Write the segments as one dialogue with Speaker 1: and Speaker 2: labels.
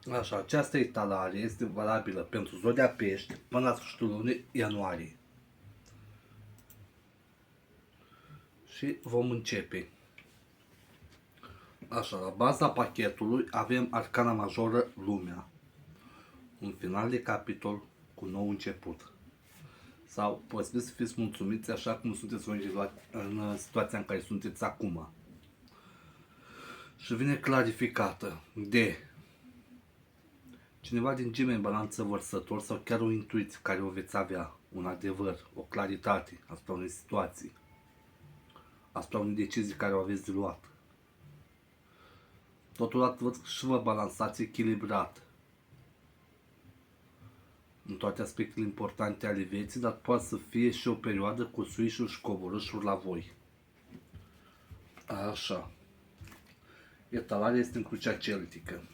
Speaker 1: Așa, această etalare este valabilă pentru zodia pești până la sfârșitul lunii ianuarie. Și vom începe. Așa, la baza pachetului avem Arcana Majoră Lumea. Un final de capitol cu nou început. Sau posibil să fiți mulțumiți așa cum sunteți în situația în care sunteți acum. Și vine clarificată de cineva din Gemeni, Balanță, Vărsător sau chiar o intuiție care o veți avea, un adevăr, o claritate asupra unei situații, asupra unei decizii care o aveți de luat. Totodată văd că și vă balansați echilibrat în toate aspectele importante ale vieții, dar poate să fie și o perioadă cu suișuri și coborâșuri la voi. Așa. Etalarea este în crucea celtică.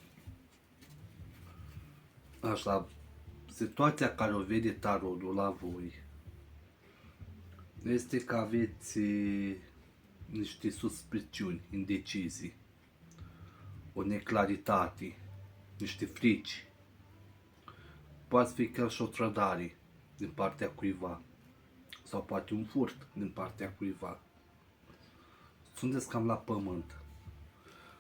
Speaker 1: Așa. Situația care o vede tarotul la voi este că aveți niște suspiciuni, indecizii, o neclaritate, niște frici. Poate fi chiar și o trădare din partea cuiva sau poate un furt din partea cuiva. Sunteți cam la pământ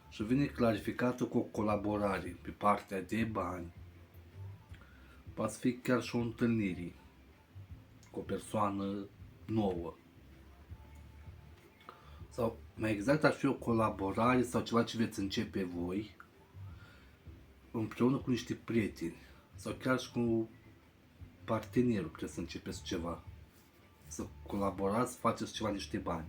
Speaker 1: și vine clarificată cu o colaborare pe partea de bani. Poate fi chiar și o întâlnire cu o persoană nouă. Sau mai exact ar fi o colaborare sau ceva ce veți începe voi împreună cu niște prieteni sau chiar și cu partenerul, trebuie să începeți ceva. Să colaborați, să faceți ceva, niște bani.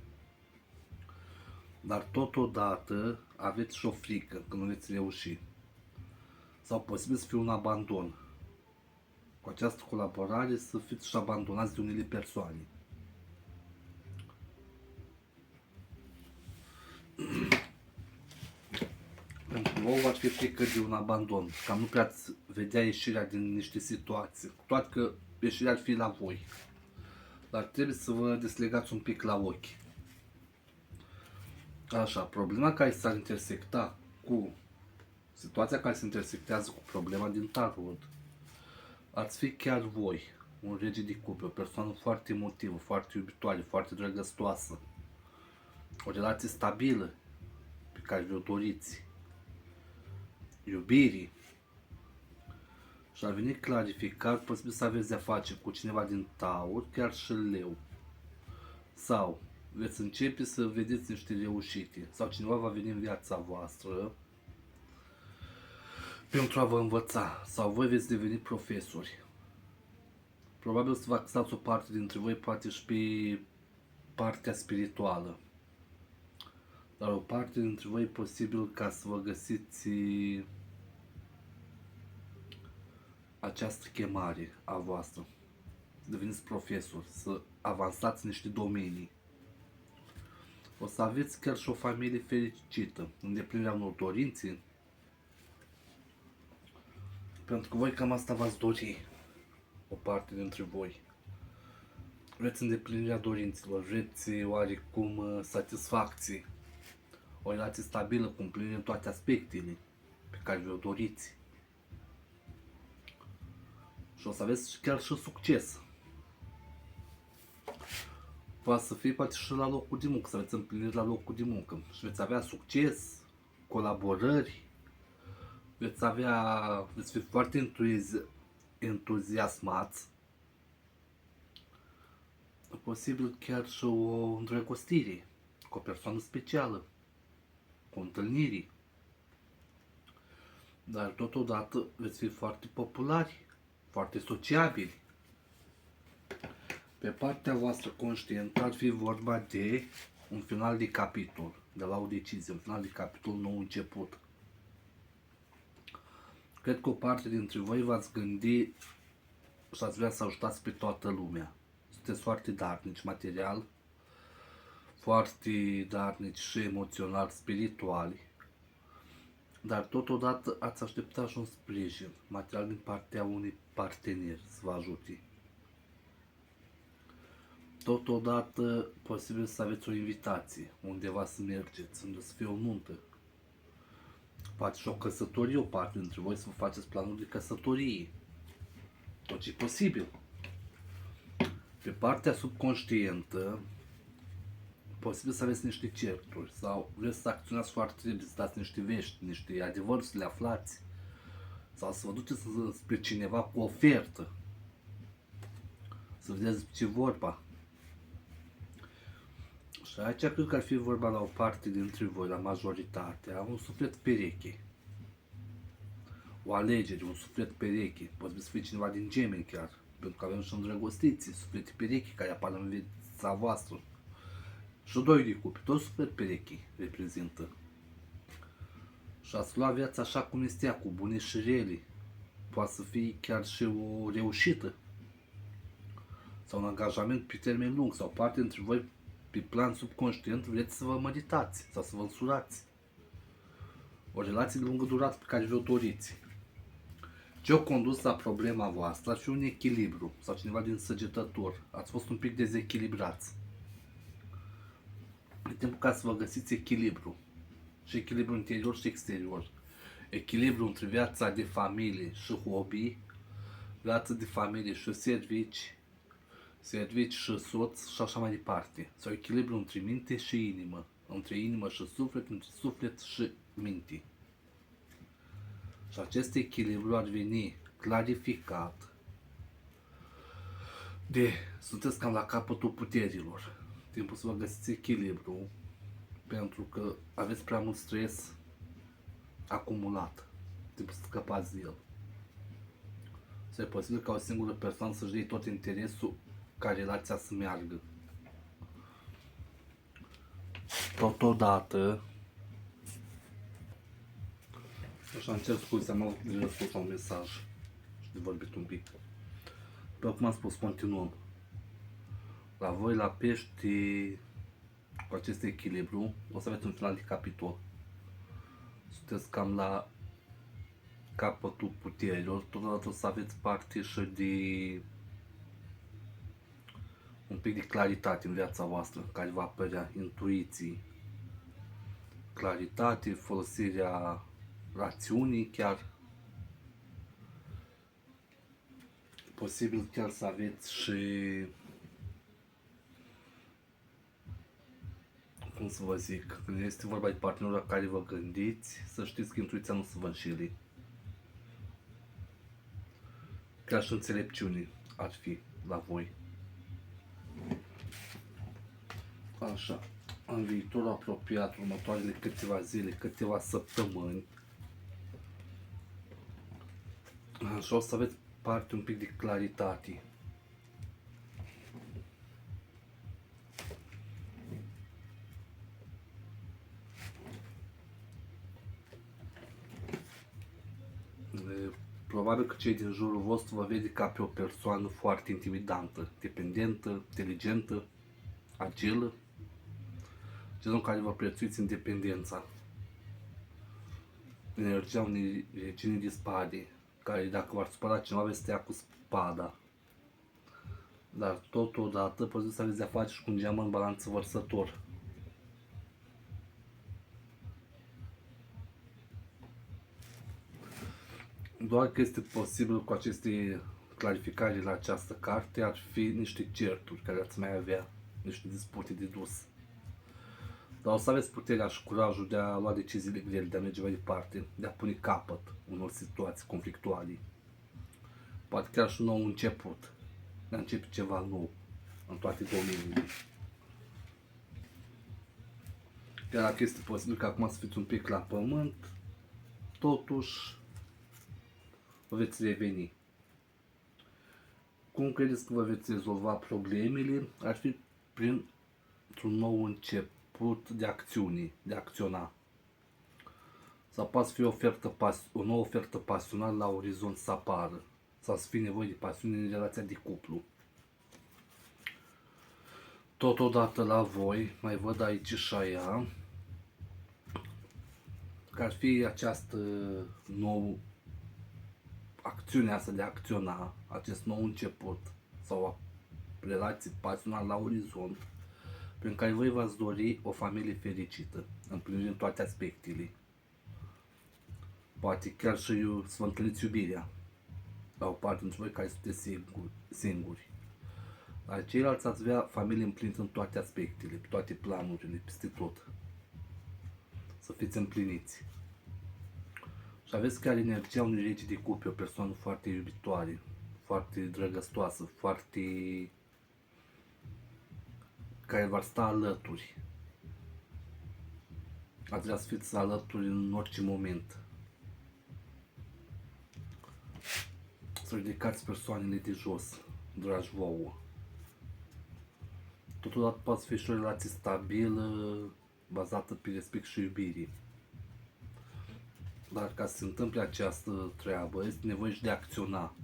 Speaker 1: Dar totodată aveți și o frică că nu veți reuși. Sau posibil să fie un abandon. Cu această colaborare să fiți și abandonați de unele persoane. Pentru vouă ar fi frică de un abandon, cam nu prea ați vedea ieșirea din niște situații, cu toate că ieșirea ar fi la voi. Dar trebuie să vă deslegați un pic la ochi. Așa, problema care s-ar intersecta cu situația care se intersectează cu problema din tarot, ați fi chiar voi, un rege de cupe, o persoană foarte emotivă, foarte iubitoare, foarte drăgăstoasă, o relație stabilă pe care vi-o doriți, iubirii. Și ar veni clarificat, posibil să aveți de-a face cu cineva din Taur, chiar și Leu. Sau veți începe să vedeți niște reușite, sau cineva va veni în viața voastră pentru a vă învăța, sau voi veți deveni profesori. Probabil să vă axați o parte dintre voi, poate și pe partea spirituală. Dar o parte dintre voi e posibil ca să vă găsiți această chemare a voastră. Să deveniți profesori, să avansați în niște domenii. O să aveți chiar și o familie fericită, îndeplinirea unor dorințe. Pentru că voi cam asta v-ați dori, o parte dintre voi. Vreți îndeplinirea dorințelor, vreți oarecum satisfacție, o relație stabilă cu împlinire în toate aspectele pe care vi-o doriți. Și o să aveți chiar și succes. Poate să fie poate și la locul de muncă, să aveți împliniri la locul de muncă și veți avea succes, colaborări, veți fi foarte entuziasmați, posibil chiar și o îndrăgostire cu o persoană specială, cu o întâlnire. Dar totodată veți fi foarte populari, foarte sociabili. Pe partea voastră conștientă ar fi vorba de un final de capitol, de la o decizie, un final de capitol nou început. Cred că o parte dintre voi v-ați gândi și ați vrea să ajutați pe toată lumea. Sunteți foarte darnici material, foarte darnici și emoțional, spirituali, dar totodată ați aștepta și un sprijin material din partea unui partener să vă ajute. Totodată posibil să aveți o invitație undeva să mergeți, unde să fie o nuntă. Poate și o căsătorie, o parte dintre voi să vă faceți planuri de căsătorie. Tot ce e posibil. Pe partea subconștientă, posibil să aveți niște certuri sau vreți să acționați foarte repede, să dați niște vești, niște adevăruri, să le aflați. Sau să vă duceți spre cineva cu ofertă. Să vedeți ce vorba. Și aici cred că ar fi vorba la o parte dintre voi, la majoritatea, un suflet pereche. O alegere, un suflet pereche. Poate să fie cineva din Gemeni chiar. Pentru că avem și îndrăgostiții, suflete pereche care apar în viața voastră. Și doi de cupi, tot suflet pereche reprezintă. Și ați lua viața așa cum este ea, cu bune și rele. Poate să fie chiar și o reușită. Sau un angajament pe termen lung. Sau parte dintre voi, pe plan subconștient, vreți să vă măritați sau să vă însurați. O relație de lungă durată pe care vă doriți. Ce a condus la problema voastră ar fi un echilibru sau cineva din săgetător. Ați fost un pic dezechilibrați. E timpul ca să vă găsiți echilibru. Și echilibru interior și exterior. Echilibru între viața de familie și hobby, viața de familie și servici și soț și așa mai departe. Sau echilibru între minte și inimă. Între inimă și suflet, între suflet și minte. Și acest echilibru ar veni clarificat de sunteți cam la capătul puterilor. Timpul să vă găsiți echilibru, pentru că aveți prea mult stres acumulat. Timpul să scăpați de el. Să e posibil ca o singură persoană să-și dea tot interesul ca relația să meargă. Totodată, așa încerc scuze, am avut de răspuns la un mesaj și de vorbit un pic. După cum am spus, continuăm. La voi, la pești, cu acest echilibru, o să aveți un final de capitol. Sunteți cam la capătul puterilor, totodată o să aveți parte și de un pic de claritate în viața voastră, care va apărea, intuiții, claritate, folosirea rațiunii chiar. Posibil chiar să aveți și, cum să vă zic, când este vorba de partenerul la care vă gândiți, să știți că intuiția nu se vă înșeli. Chiar și înțelepciune ar fi la voi. Așa, în viitorul apropiat, următoarele câteva zile, câteva săptămâni, așa o să aveți parte un pic de claritate. Probabil că cei din jurul vostru vă vede ca pe o persoană foarte intimidantă, dependentă, inteligentă, agilă, genul care vă prețuiți independența. Energia unei regini de spade, care dacă v-ar supăra cineva veți tăia cu spada. Dar totodată poate să aveți de-a face și cu un geam în balanță vărsător. Doar că este posibil cu aceste clarificări la această carte ar fi niște certuri care ați mai avea, niște dispute de dus. Dar o să aveți puterea și curajul de a lua deciziile grele, de a merge mai departe, de a pune capăt unor situații conflictuale. Poate chiar și un nou început, de a începe ceva nou în toate domeniile. Iar dacă este posibil că acum să fiți un pic la pământ, totuși vă veți reveni. Cum credeți că vă veți rezolva problemele? Ar fi printr-un nou început de acțiune, de a acționa. Sau poate fi o nouă ofertă pasională la orizont să apară. Sau să fie nevoie de pasiune în relația de cuplu. Totodată la voi, mai văd aici și aia, că ar fi această nouă acțiunea asta de a acționa, acest nou început sau o relație pasională la orizont, prin care voi v-ați dori o familie fericită, împlinind toate aspectele. Poate chiar și să vă întâlniți iubirea la o parte dintre voi care sunteți singuri. Dar ceilalți ați avea familie împlinită în toate aspectele, pe toate planurile, peste tot. Să fiți împliniți. Și aveți chiar energia unui rege de cupe, o persoană foarte iubitoare, foarte drăgăstoasă, foarte... care v-ar sta alături. Ați vrea să fiți alături în orice moment. Să ridicați persoanele de jos, dragi vouă. Totodată poate fi și o relație stabilă, bazată pe respect și iubire. Dar ca să se întâmple această treabă, este nevoie și de a acționa.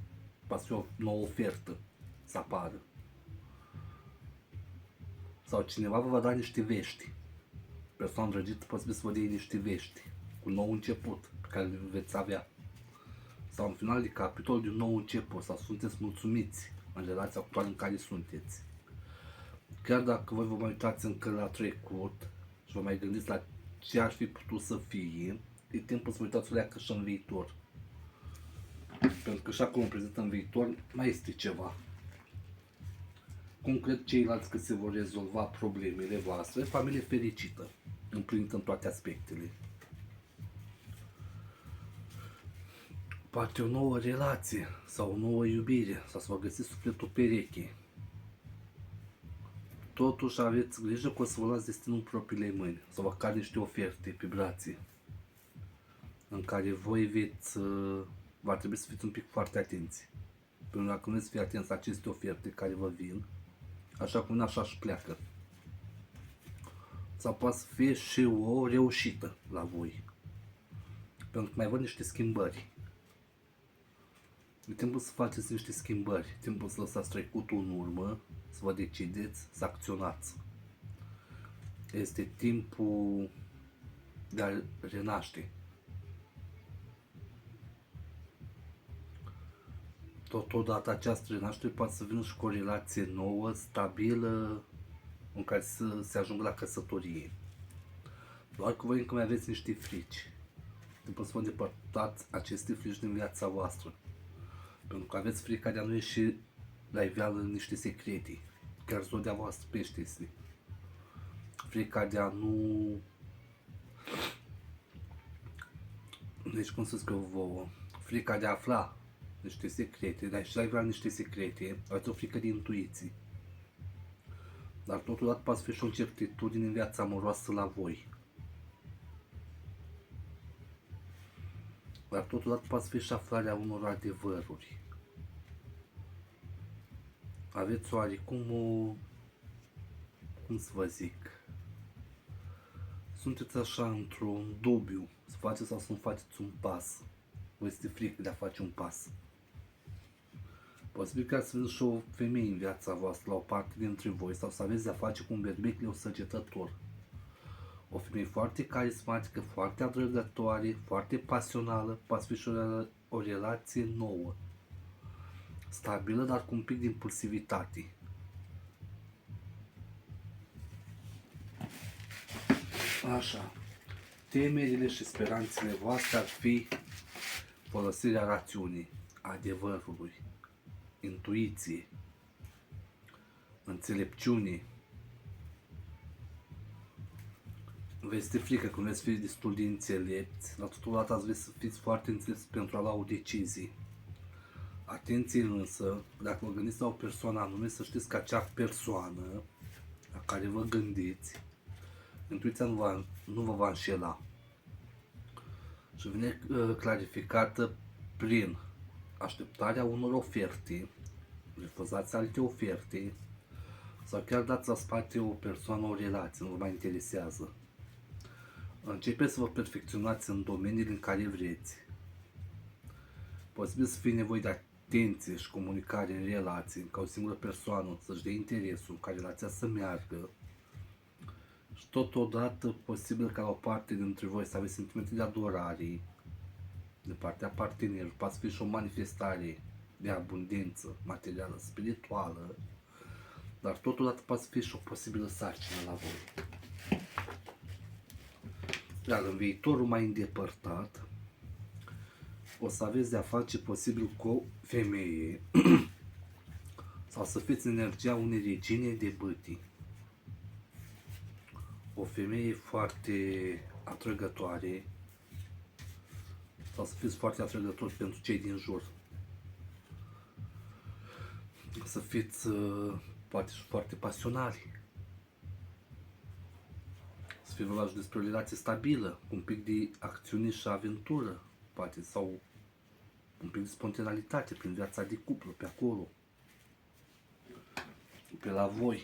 Speaker 1: Poate fi o nouă ofertă să apară. Sau cineva vă va da niște vești. Persoana drăgită poate să vă dea niște vești cu un nou început pe care le veți avea. Sau în final de capitol de un nou început, sau sunteți mulțumiți în relația actuală în care sunteți. Chiar dacă voi vă mai uitați încă la trecut și vă mai gândiți la ce ar fi putut să fie, e timpul să vă uitați o și în viitor. Pentru că și acum prezent în viitor mai este ceva. Cum cred ceilalți că se vor rezolva problemele voastre? Familie fericită, împlinită în toate aspectele. Poate o nouă relație sau o nouă iubire sau să vă găsiți sufletul pereche. Totuși aveți grijă că o să vă luați destinul în propriile mâini, să vă cade niște oferte pe brațe în care voi va trebui să fiți un pic foarte atenți. Pentru că dacă nu veți fi atenți la aceste oferte care vă vin, așa cum așa și pleacă. Sau poate să fie și o reușită la voi. Pentru că mai văd niște schimbări. E timpul să faceți niște schimbări, e timpul să lăsați trecutul în urmă, să vă decideți, să acționați. Este timpul de a renaște. Totodată această renaștere poate să vină și cu o relație nouă, stabilă, în care să se ajungă la căsătorie. Doar că voi încă mai aveți niște frici. Timpul să vă îndepărtați aceste frici din viața voastră. Pentru că aveți frica de a nu ieși la iveală niște secrete. Chiar zodia voastră pește este. Frica de a nu... Deci cum să zic eu vouă? Frica de a afla niște secrete, de a ieși la iveală niște secrete. Aveți o frică de intuiții. Dar totodată poate fi și o incertitudine în viața amoroasă la voi. Dar totodată poate fi și aflarea unor adevăruri. Aveți oarecum o... cum să vă zic? Sunteți așa într-un dubiu, să faceți sau să nu faceți un pas. Vă este frică de a face un pas. Posibil că să vedeți și o femeie în viața voastră la o parte dintre voi sau să aveți de a face cu un berbec neosăgetător. O femeie foarte carismatică, foarte atrăgătoare, foarte pasională, poate fi și o relație nouă. Stabilă, dar cu un pic de impulsivitate. Așa. Temerile și speranțele voastre ar fi folosirea rațiunii, adevărului, intuiție, înțelepciune. Veți fi frică că nu veți fi destul de înțelepți, dar totodată ați vrea să fiți foarte înțelepți pentru a lua o decizie. Atenție însă, dacă vă gândiți la o persoană anume, să știți că acea persoană la care vă gândiți, intuiția nu vă va înșela. Și vine clarificată prin așteptarea unor oferte, refuzați alte oferte, sau chiar dați la spate o persoană, o relație, nu vă mai interesează. Începeți să vă perfecționați în domeniile în care vreți. Posibil să fie nevoie de atenție și comunicare în relații, ca o singură persoană să-și dea interesul ca relația să meargă. Și totodată posibil ca la o parte dintre voi să aveți sentimente de adorare de partea partenerului, poate fi și o manifestare de abundență materială, spirituală, dar totodată poate fi și o posibilă sarcină la voi. Iar în viitorul mai îndepărtat, o să aveți de-a face posibil cu o femeie sau să fiți energia unei regine de bâtii. O femeie foarte atrăgătoare sau să fiți foarte atrăgători pentru cei din jur. Să fiți poate și foarte pasionali. Să fie vorba și despre o relație stabilă, cu un pic de acțiune și aventură, poate, sau un pic de spontaneitate prin viața de cuplu, pe acolo, pe la voi.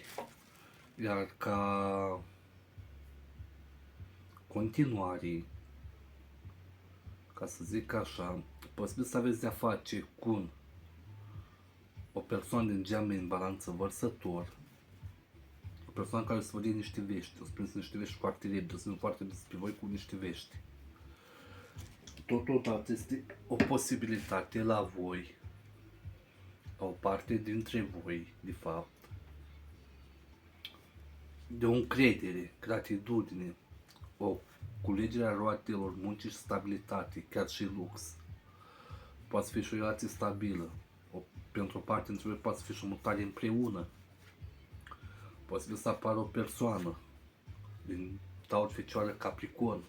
Speaker 1: Iar ca continuare, ca să zic așa, posibil să aveți de-a face cu o persoană din geameni în balanță vărsător, o persoană care o să vă dea niște vești, o să prins niște vești foarte repede, o să vină foarte despre voi cu niște vești. Totodată este o posibilitate la voi, la o parte dintre voi, de fapt, de o încredere, gratitudine, o culegere a roatelor muncii și stabilitate, chiar și lux. Poate fi și o relație stabilă. Pentru o parte dintre voi poate fi și o mutare împreună. Poate să apară o persoană din Taur, Fecioară, Capricorn.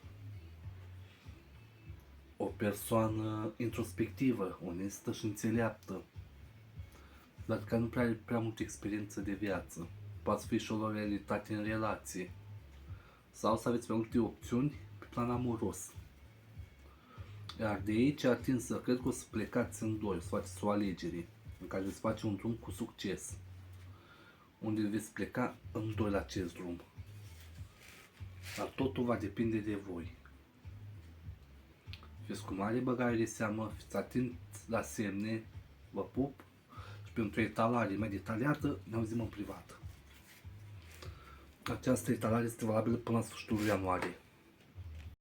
Speaker 1: O persoană introspectivă, onestă și înțeleaptă, dar care nu prea are prea multă experiență de viață. Poate fi și o loialitate în relație. Sau să aveți mai multe opțiuni pe plan amoros. Iar de aici atinsă, cred că o să plecați în doi, să faceți o alegere în care veți face un drum cu succes, unde veți pleca în doi la acest drum. Dar totul va depinde de voi. Fiți cu mare băgare de seamă, fiți atenți la semne, vă pup și pentru o etalare mai detaliată ne auzim în privat. Această etalare este valabilă până la sfârșitul ianuarie.